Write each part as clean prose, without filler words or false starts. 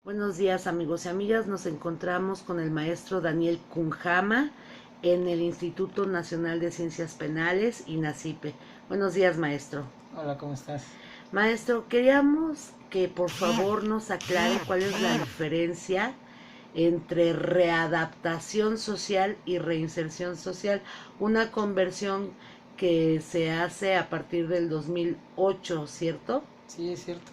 Buenos días amigos y amigas, nos encontramos con el maestro Daniel Cunjama en el Instituto Nacional de Ciencias Penales, INACIPE. Buenos días maestro. Hola, ¿cómo estás? Maestro, queríamos que por favor nos aclare cuál es la diferencia entre readaptación social y reinserción social, una conversión que se hace a partir del 2008, ¿cierto? Sí, es cierto.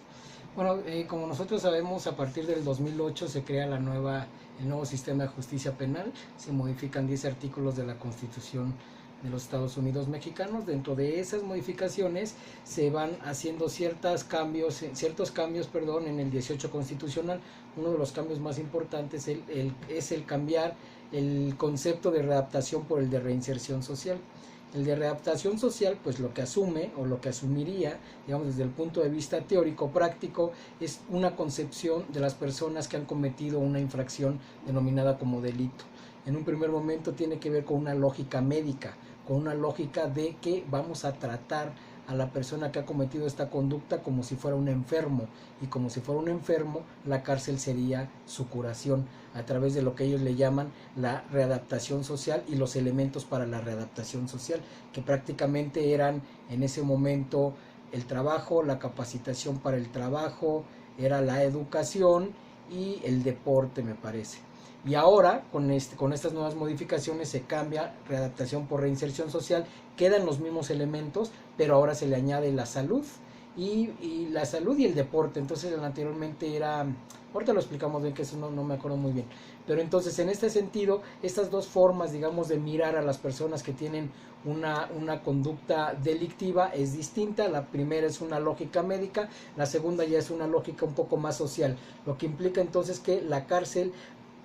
Bueno, como nosotros sabemos, a partir del 2008 se crea el nuevo sistema de justicia penal, se modifican 10 artículos de la Constitución de los Estados Unidos mexicanos. Dentro de esas modificaciones se van haciendo ciertos cambios, en el 18 constitucional. Uno de los cambios más importantes es el cambiar el concepto de readaptación por el de reinserción social. El de readaptación social, pues lo que asume o lo que asumiría, digamos desde el punto de vista teórico práctico, es una concepción de las personas que han cometido una infracción denominada como delito. En un primer momento tiene que ver con una lógica médica, con una lógica de que vamos a tratar a la persona que ha cometido esta conducta como si fuera un enfermo, y como si fuera un enfermo, la cárcel sería su curación a través de lo que ellos le llaman la readaptación social y los elementos para la readaptación social, que prácticamente eran en ese momento el trabajo, la capacitación para el trabajo, era la educación y el deporte, me parece. Y ahora, con estas nuevas modificaciones, se cambia readaptación por reinserción social, quedan los mismos elementos, pero ahora se le añade la salud y la salud y el deporte. Entonces anteriormente era, ahorita lo explicamos bien, que eso no me acuerdo muy bien, pero entonces en este sentido, estas dos formas, digamos, de mirar a las personas que tienen una conducta delictiva es distinta. La primera es una lógica médica, la segunda ya es una lógica un poco más social, lo que implica entonces que la cárcel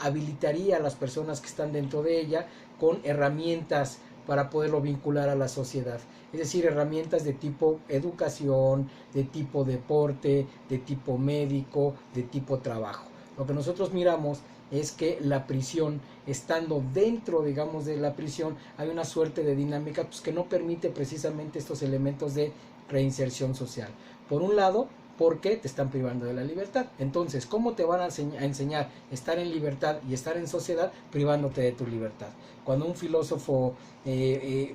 habilitaría a las personas que están dentro de ella con herramientas para poderlo vincular a la sociedad. Es decir, herramientas de tipo educación, de tipo deporte, de tipo médico, de tipo trabajo. Lo que nosotros miramos es que la prisión, estando dentro, digamos, de la prisión, hay una suerte de dinámica pues, que no permite precisamente estos elementos de reinserción social. Por un lado, porque te están privando de la libertad. Entonces, ¿cómo te van a enseñar a estar en libertad y estar en sociedad privándote de tu libertad? Cuando un filósofo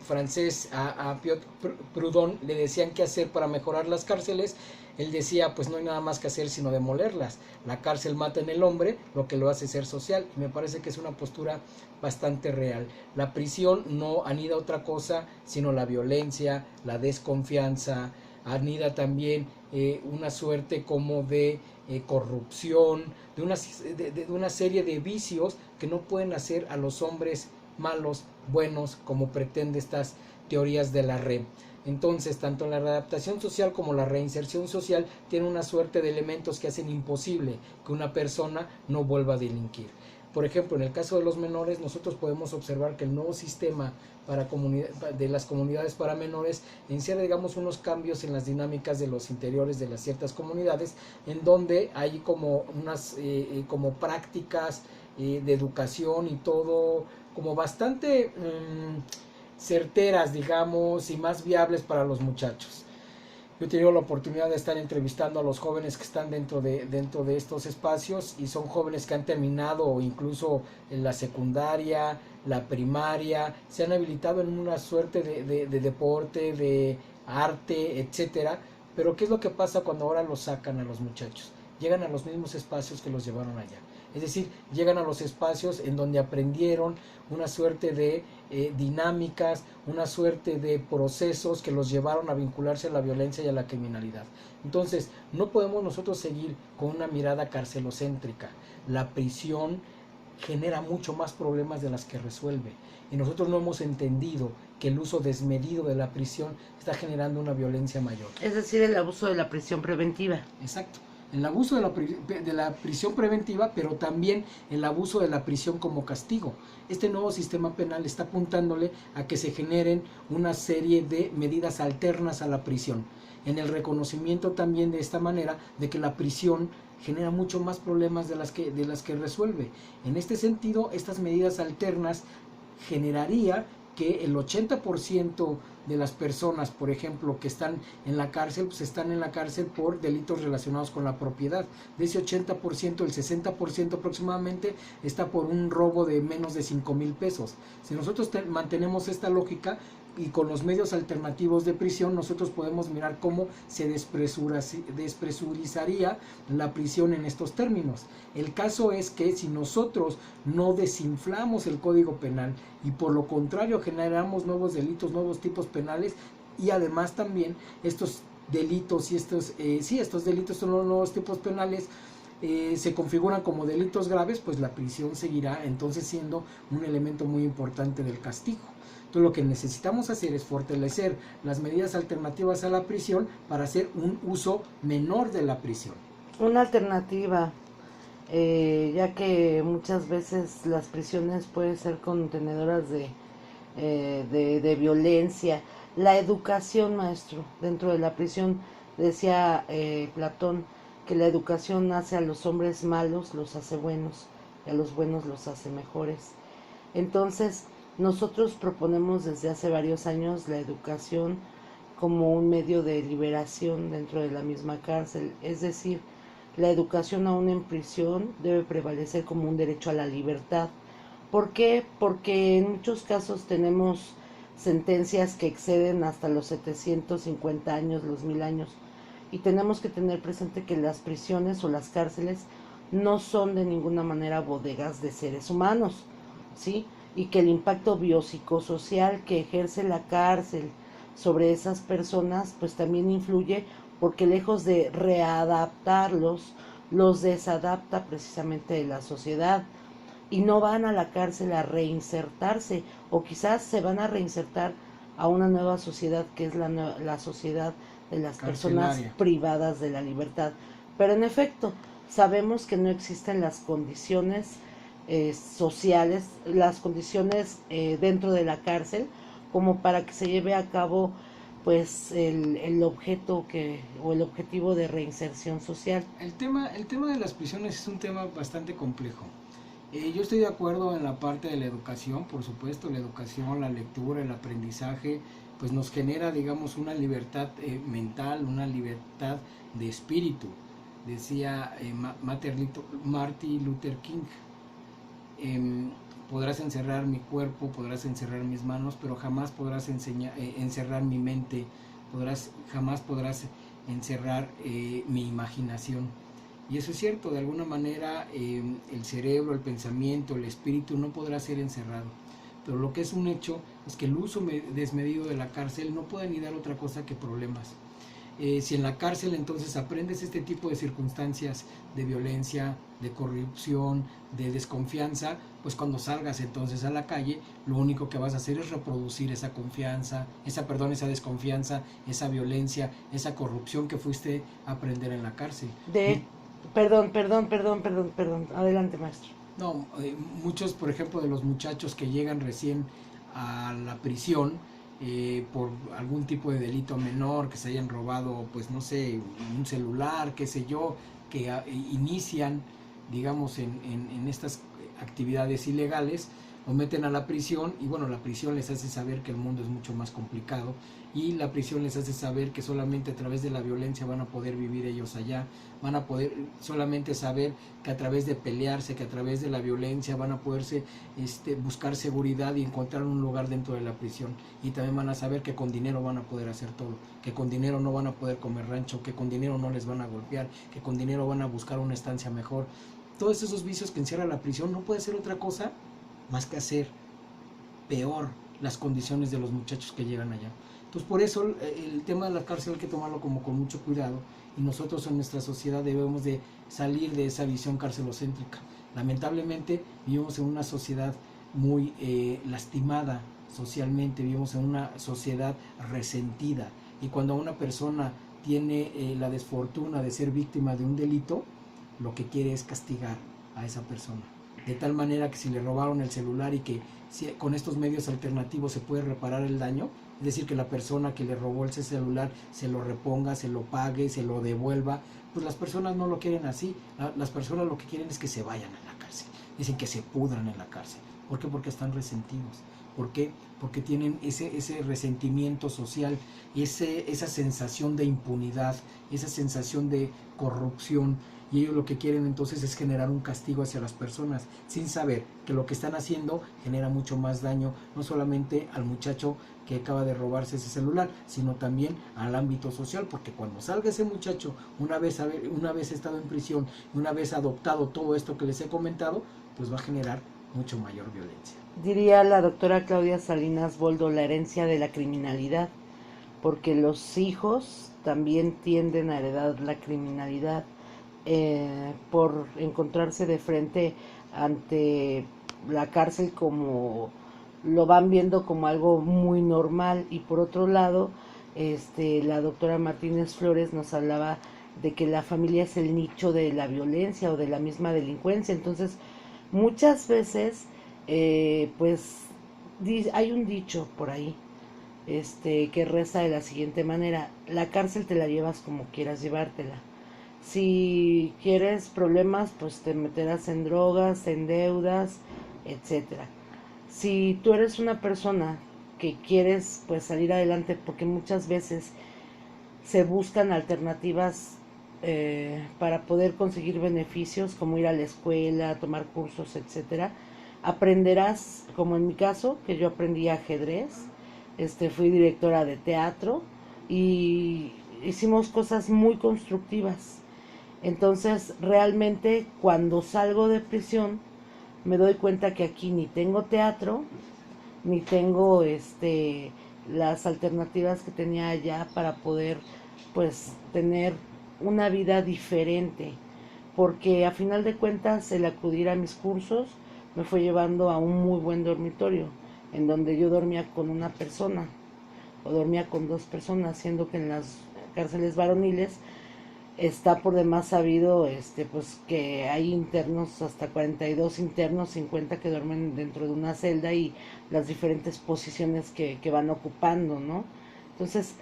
francés a Piotr Proudhon le decían qué hacer para mejorar las cárceles, él decía, pues no hay nada más que hacer sino demolerlas. La cárcel mata en el hombre lo que lo hace ser social, y me parece que es una postura bastante real. La prisión no anida otra cosa sino la violencia, la desconfianza, anida también una suerte como de corrupción, de una serie de vicios que no pueden hacer a los hombres malos, buenos, como pretende estas teorías de la red. Entonces, tanto la readaptación social como la reinserción social tienen una suerte de elementos que hacen imposible que una persona no vuelva a delinquir. Por ejemplo, en el caso de los menores, nosotros podemos observar que el nuevo sistema de las comunidades para menores encierra, digamos, unos cambios en las dinámicas de los interiores de las ciertas comunidades, en donde hay como unas como prácticas de educación y todo como bastante certeras, digamos, y más viables para los muchachos. Yo he tenido la oportunidad de estar entrevistando a los jóvenes que están dentro de estos espacios, y son jóvenes que han terminado incluso en la secundaria, la primaria, se han habilitado en una suerte de deporte, de arte, etcétera. Pero ¿qué es lo que pasa cuando ahora los sacan a los muchachos? Llegan a los mismos espacios que los llevaron allá. Es decir, llegan a los espacios en donde aprendieron una suerte de dinámicas, una suerte de procesos que los llevaron a vincularse a la violencia y a la criminalidad. Entonces, no podemos nosotros seguir con una mirada carcelocéntrica. La prisión genera mucho más problemas de las que resuelve, y nosotros no hemos entendido que el uso desmedido de la prisión está generando una violencia mayor. Es decir, el abuso de la prisión preventiva. Exacto. El abuso de la prisión preventiva, pero también el abuso de la prisión como castigo. Este nuevo sistema penal está apuntándole a que se generen una serie de medidas alternas a la prisión, en el reconocimiento también de esta manera de que la prisión genera mucho más problemas de las que resuelve. En este sentido, estas medidas alternas generaría que el 80% de las personas, por ejemplo, que están en la cárcel, pues están en la cárcel por delitos relacionados con la propiedad. De ese 80%, el 60% aproximadamente está por un robo de menos de 5,000 pesos. Si nosotros mantenemos esta lógica, y con los medios alternativos de prisión, nosotros podemos mirar cómo se despresurizaría la prisión en estos términos. El caso es que si nosotros no desinflamos el Código Penal y por lo contrario generamos nuevos delitos, nuevos tipos penales, y además también estos delitos y estos delitos son los nuevos tipos penales, se configuran como delitos graves, pues la prisión seguirá entonces siendo un elemento muy importante del castigo. Entonces lo que necesitamos hacer es fortalecer las medidas alternativas a la prisión para hacer un uso menor de la prisión. Una alternativa, ya que muchas veces las prisiones pueden ser contenedoras de violencia. La educación, maestro, dentro de la prisión, decía Platón, que la educación hace a los hombres malos, los hace buenos, y a los buenos los hace mejores. Entonces, nosotros proponemos desde hace varios años la educación como un medio de liberación dentro de la misma cárcel. Es decir, la educación aún en prisión debe prevalecer como un derecho a la libertad. ¿Por qué? Porque en muchos casos tenemos sentencias que exceden hasta los 750 años, los 1000 años. Y tenemos que tener presente que las prisiones o las cárceles no son de ninguna manera bodegas de seres humanos, ¿sí? Y que el impacto biopsicosocial que ejerce la cárcel sobre esas personas pues también influye, porque lejos de readaptarlos, los desadapta precisamente de la sociedad, y no van a la cárcel a reinsertarse, o quizás se van a reinsertar a una nueva sociedad que es la sociedad de las personas privadas de la libertad. Pero en efecto, sabemos que no existen las condiciones sociales, las condiciones dentro de la cárcel como para que se lleve a cabo pues el objeto o el objetivo de reinserción social. El tema de las prisiones es un tema bastante complejo. Yo estoy de acuerdo en la parte de la educación, por supuesto, la educación, la lectura, el aprendizaje, pues nos genera, digamos, una libertad mental, una libertad de espíritu. Decía Martin Luther King, podrás encerrar mi cuerpo, podrás encerrar mis manos, pero jamás podrás encerrar mi mente, jamás podrás encerrar mi imaginación. Y eso es cierto, de alguna manera el cerebro, el pensamiento, el espíritu no podrá ser encerrado. Pero lo que es un hecho es que el uso desmedido de la cárcel no puede ni dar otra cosa que problemas. Si en la cárcel entonces aprendes este tipo de circunstancias de violencia, de corrupción, de desconfianza, pues cuando salgas entonces a la calle, lo único que vas a hacer es reproducir esa esa desconfianza, esa violencia, esa corrupción que fuiste a aprender en la cárcel. Perdón, adelante, maestro. No, muchos, por ejemplo, de los muchachos que llegan recién a la prisión, por algún tipo de delito menor, que se hayan robado, pues no sé, un celular, qué sé yo, que inician, digamos, en estas actividades ilegales, lo meten a la prisión, y bueno, la prisión les hace saber que el mundo es mucho más complicado, y la prisión les hace saber que solamente a través de la violencia van a poder vivir ellos allá, van a poder solamente saber que a través de pelearse, que a través de la violencia van a poderse buscar seguridad y encontrar un lugar dentro de la prisión, y también van a saber que con dinero van a poder hacer todo, que con dinero no van a poder comer rancho, que con dinero no les van a golpear, que con dinero van a buscar una estancia mejor. Todos esos vicios que encierra la prisión no puede ser otra cosa más que hacer peor las condiciones de los muchachos que llegan allá. Entonces, por eso el tema de la cárcel hay que tomarlo como con mucho cuidado, y nosotros en nuestra sociedad debemos de salir de esa visión carcelocéntrica. Lamentablemente vivimos en una sociedad muy lastimada socialmente, vivimos en una sociedad resentida, y cuando una persona tiene la desfortuna de ser víctima de un delito, lo que quiere es castigar a esa persona. De tal manera que si le robaron el celular y que con estos medios alternativos se puede reparar el daño, es decir, que la persona que le robó ese celular se lo reponga, se lo pague, se lo devuelva, pues las personas no lo quieren así. Las personas lo que quieren es que se vayan a la cárcel, dicen que se pudran en la cárcel. ¿Por qué? Porque están resentidos. ¿Por qué? Porque tienen ese resentimiento social, esa sensación de impunidad, esa sensación de corrupción, y ellos lo que quieren entonces es generar un castigo hacia las personas, sin saber que lo que están haciendo genera mucho más daño, no solamente al muchacho que acaba de robarse ese celular, sino también al ámbito social, porque cuando salga ese muchacho, una vez estado en prisión, una vez adoptado todo esto que les he comentado, pues va a generar mucho mayor violencia. Diría la doctora Claudia Salinas Boldo, la herencia de la criminalidad, porque los hijos también tienden a heredar la criminalidad por encontrarse de frente ante la cárcel, como lo van viendo como algo muy normal. Y por otro lado, la doctora Martínez Flores nos hablaba de que la familia es el nicho de la violencia o de la misma delincuencia. Entonces, muchas veces, pues, hay un dicho por ahí, que reza de la siguiente manera: la cárcel te la llevas como quieras llevártela. Si quieres problemas, pues te meterás en drogas, en deudas, etcétera. Si tú eres una persona que quieres, pues, salir adelante, porque muchas veces se buscan alternativas para poder conseguir beneficios, como ir a la escuela, tomar cursos, etcétera. Aprenderás, como en mi caso, que yo aprendí ajedrez, fui directora de teatro y hicimos cosas muy constructivas. Entonces, realmente, cuando salgo de prisión, me doy cuenta que aquí ni tengo teatro, ni tengo las alternativas que tenía allá para poder, pues, tener una vida diferente, porque a final de cuentas el acudir a mis cursos me fue llevando a un muy buen dormitorio, en donde yo dormía con una persona o dormía con dos personas, siendo que en las cárceles varoniles está por demás sabido, pues, que hay internos, hasta 42 internos, 50 que duermen dentro de una celda, y las diferentes posiciones que van ocupando, ¿no? Entonces,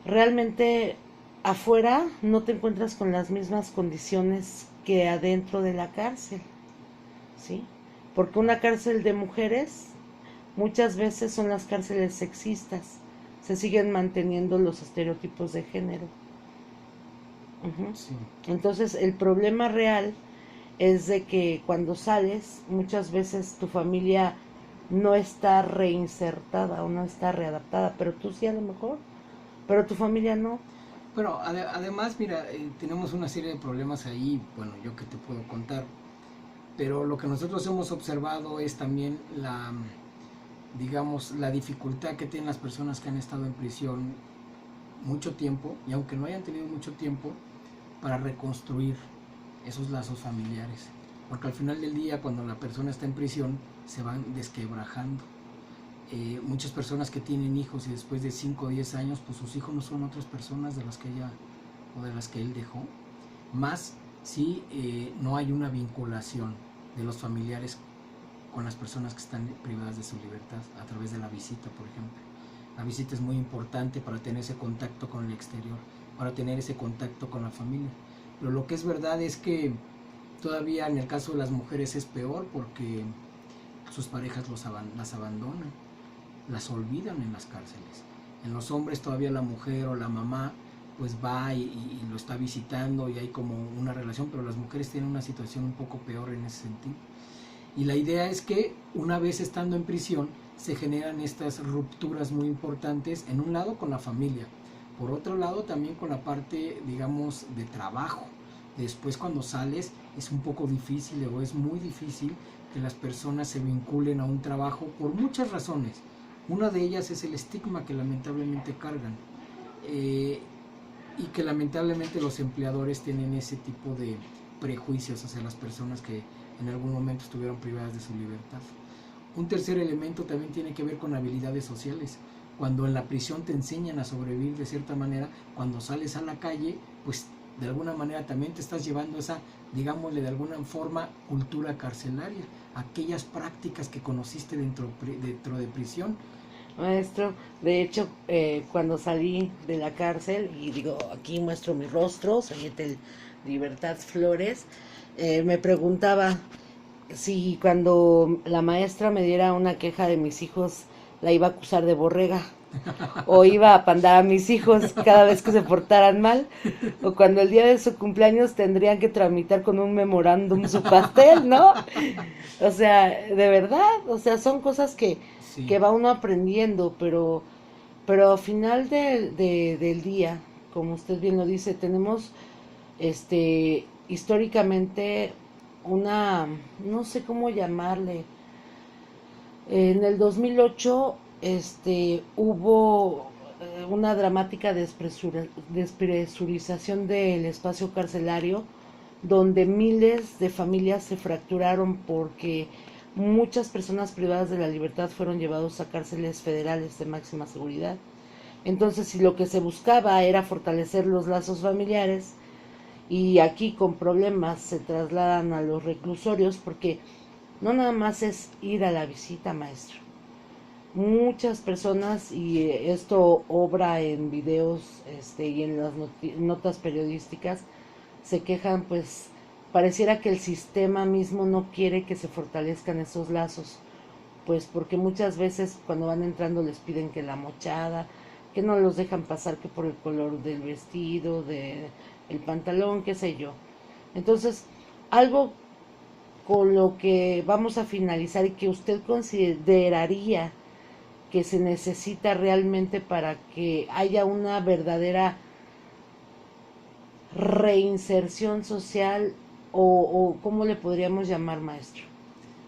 realmente afuera no te encuentras con las mismas condiciones que adentro de la cárcel, ¿sí? Porque una cárcel de mujeres muchas veces son las cárceles sexistas, se siguen manteniendo los estereotipos de género. Sí. Entonces, el problema real es de que cuando sales, muchas veces tu familia no está reinsertada o no está readaptada, pero tú sí, a lo mejor, pero tu familia no. Bueno, además, mira, tenemos una serie de problemas ahí, bueno, yo que te puedo contar, pero lo que nosotros hemos observado es también digamos, la dificultad que tienen las personas que han estado en prisión mucho tiempo, y aunque no hayan tenido mucho tiempo, para reconstruir esos lazos familiares, porque al final del día, cuando la persona está en prisión, se van desquebrajando. Muchas personas que tienen hijos y después de 5 o 10 años, pues sus hijos no son otras personas de las que ella o de las que él dejó, más si no hay una vinculación de los familiares con las personas que están privadas de su libertad a través de la visita, por ejemplo. La visita es muy importante para tener ese contacto con el exterior, para tener ese contacto con la familia. Pero lo que es verdad es que todavía en el caso de las mujeres es peor, porque sus parejas las abandonan, las olvidan en las cárceles. En los hombres todavía la mujer o la mamá pues va y lo está visitando y hay como una relación, pero las mujeres tienen una situación un poco peor en ese sentido. Y la idea es que una vez estando en prisión se generan estas rupturas muy importantes, en un lado con la familia, por otro lado también con la parte, digamos, de trabajo. Después, cuando sales, es un poco difícil o es muy difícil que las personas se vinculen a un trabajo por muchas razones. Una de ellas es el estigma que lamentablemente cargan, y que lamentablemente los empleadores tienen ese tipo de prejuicios hacia las personas que en algún momento estuvieron privadas de su libertad. Un tercer elemento también tiene que ver con habilidades sociales. Cuando en la prisión te enseñan a sobrevivir de cierta manera, cuando sales a la calle, pues de alguna manera también te estás llevando esa, digámosle de alguna forma, cultura carcelaria, aquellas prácticas que conociste dentro de prisión. Maestro, de hecho, cuando salí de la cárcel, y digo, aquí muestro mi rostro, soy Etel Libertad Flores, me preguntaba, si cuando la maestra me diera una queja de mis hijos, la iba a acusar de borrega, o iba a pandar a mis hijos cada vez que se portaran mal, o cuando el día de su cumpleaños tendrían que tramitar con un memorándum su pastel, ¿no? O sea, de verdad, o sea, son cosas que Sí. va uno aprendiendo, pero al final del día, como usted bien lo dice, tenemos históricamente una, no sé cómo llamarle, en el 2008 hubo una dramática despresurización del espacio carcelario donde miles de familias se fracturaron porque muchas personas privadas de la libertad fueron llevados a cárceles federales de máxima seguridad. Entonces, si lo que se buscaba era fortalecer los lazos familiares, y aquí con problemas se trasladan a los reclusorios, porque no nada más es ir a la visita, maestro. Muchas personas, y esto obra en videos y en las notas periodísticas, se quejan, pues pareciera que el sistema mismo no quiere que se fortalezcan esos lazos, pues porque muchas veces cuando van entrando les piden que la mochada, que no los dejan pasar que por el color del vestido, de el pantalón, qué sé yo. Entonces, algo con lo que vamos a finalizar y que usted consideraría que se necesita realmente para que haya una verdadera reinserción social, o cómo le podríamos llamar, maestro.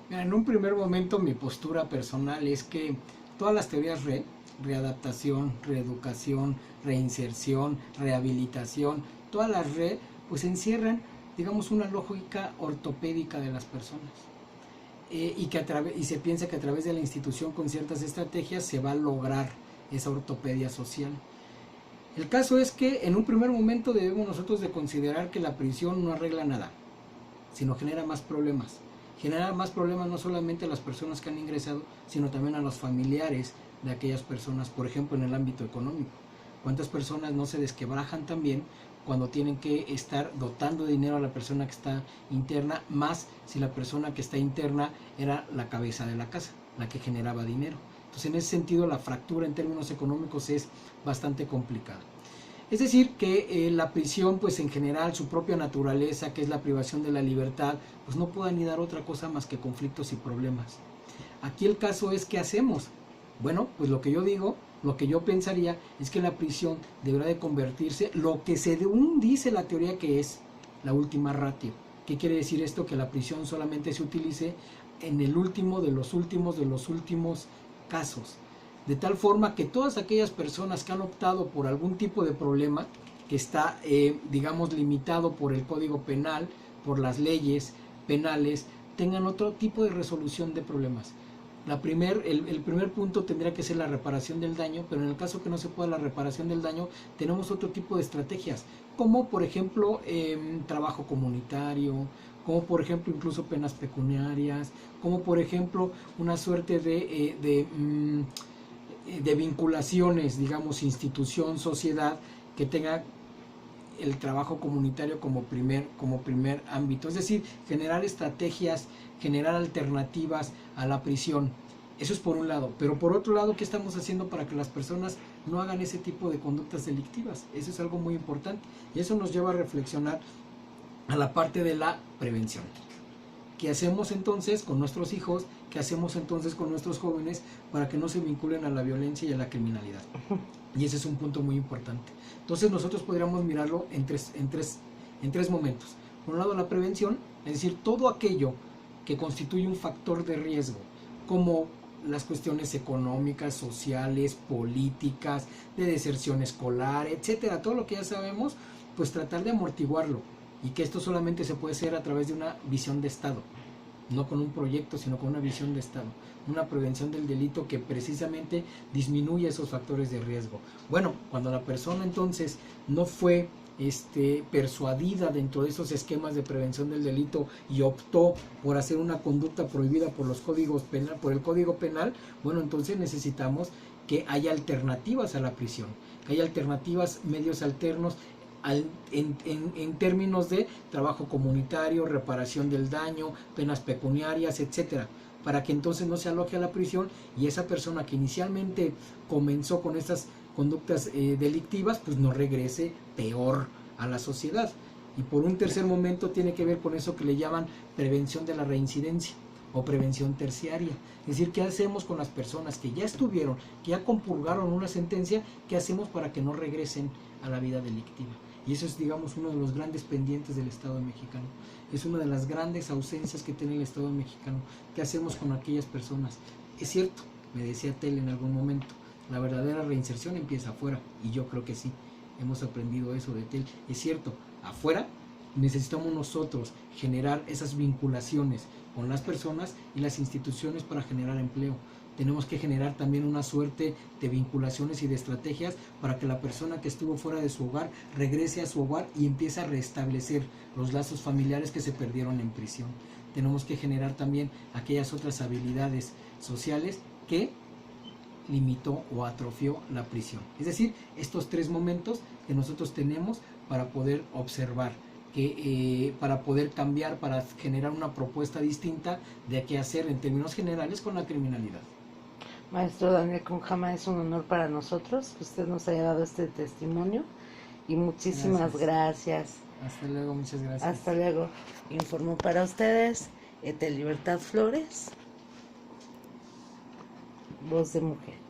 Mira, en un primer momento mi postura personal es que todas las teorías readaptación, reeducación, reinserción, rehabilitación, todas las pues encierran, digamos, una lógica ortopédica de las personas. Y se piensa que a través de la institución con ciertas estrategias se va a lograr esa ortopedia social. El caso es que en un primer momento debemos nosotros de considerar que la prisión no arregla nada, sino genera más problemas. Genera más problemas no solamente a las personas que han ingresado, sino también a los familiares de aquellas personas, por ejemplo en el ámbito económico. ¿Cuántas personas no se desquebrajan también cuando tienen que estar dotando de dinero a la persona que está interna, más si la persona que está interna era la cabeza de la casa, la que generaba dinero? Entonces, en ese sentido, la fractura en términos económicos es bastante complicada. Es decir, que la prisión, pues en general, su propia naturaleza, que es la privación de la libertad, pues no puede ni dar otra cosa más que conflictos y problemas. Aquí el caso es, ¿qué hacemos? Bueno, pues lo que yo digo, lo que yo pensaría, es que la prisión deberá de convertirse, lo que según dice la teoría que es la última ratio. ¿Qué quiere decir esto? Que la prisión solamente se utilice en el último de los últimos casos, de tal forma que todas aquellas personas que han optado por algún tipo de problema que está, digamos, limitado por el Código Penal, por las leyes penales, tengan otro tipo de resolución de problemas. El primer punto tendría que ser la reparación del daño, pero en el caso que no se pueda la reparación del daño, tenemos otro tipo de estrategias, como por ejemplo trabajo comunitario, como por ejemplo incluso penas pecuniarias, como por ejemplo una suerte de vinculaciones, digamos, institución, sociedad, que tenga el trabajo comunitario como primer ámbito. Es decir, generar estrategias, generar alternativas a la prisión. Eso es por un lado. Pero por otro lado, ¿qué estamos haciendo para que las personas no hagan ese tipo de conductas delictivas? Eso es algo muy importante. Y eso nos lleva a reflexionar a la parte de la prevención. ¿Qué hacemos entonces con nuestros hijos? ¿Qué hacemos entonces con nuestros jóvenes para que no se vinculen a la violencia y a la criminalidad? Y ese es un punto muy importante. Entonces nosotros podríamos mirarlo en tres momentos. Por un lado, la prevención, es decir, todo aquello que constituye un factor de riesgo, como las cuestiones económicas, sociales, políticas, de deserción escolar, etcétera, todo lo que ya sabemos, pues tratar de amortiguarlo, y que esto solamente se puede hacer a través de una visión de Estado, no con un proyecto, sino con una visión de Estado, una prevención del delito que precisamente disminuye esos factores de riesgo. Bueno, cuando la persona entonces no fue persuadida dentro de esos esquemas de prevención del delito y optó por hacer una conducta prohibida por el Código Penal, bueno, entonces necesitamos que haya alternativas a la prisión, que haya alternativas, medios alternos, en términos de trabajo comunitario, reparación del daño, penas pecuniarias, etcétera, para que entonces no se aloje a la prisión y esa persona que inicialmente comenzó con estas conductas delictivas, pues no regrese peor a la sociedad. Y por un tercer momento tiene que ver con eso que le llaman prevención de la reincidencia o prevención terciaria. Es decir, ¿qué hacemos con las personas que ya estuvieron, que ya compurgaron una sentencia? ¿Qué hacemos para que no regresen a la vida delictiva? Y eso es, digamos, uno de los grandes pendientes del Estado mexicano. Es una de las grandes ausencias que tiene el Estado mexicano. ¿Qué hacemos con aquellas personas? Es cierto, me decía Tel en algún momento, la verdadera reinserción empieza afuera, y yo creo que sí, hemos aprendido eso de Tel. Es cierto, afuera necesitamos nosotros generar esas vinculaciones con las personas y las instituciones para generar empleo. Tenemos que generar también una suerte de vinculaciones y de estrategias para que la persona que estuvo fuera de su hogar regrese a su hogar y empiece a restablecer los lazos familiares que se perdieron en prisión. Tenemos que generar también aquellas otras habilidades sociales que limitó o atrofió la prisión. Es decir, estos tres momentos que nosotros tenemos para poder observar, para poder cambiar, para generar una propuesta distinta de qué hacer en términos generales con la criminalidad. Maestro Daniel Conjama, es un honor para nosotros que usted nos haya dado este testimonio y muchísimas gracias. Hasta luego, muchas gracias. Hasta luego. Informó para ustedes Etel Libertad Flores, Voz de Mujer.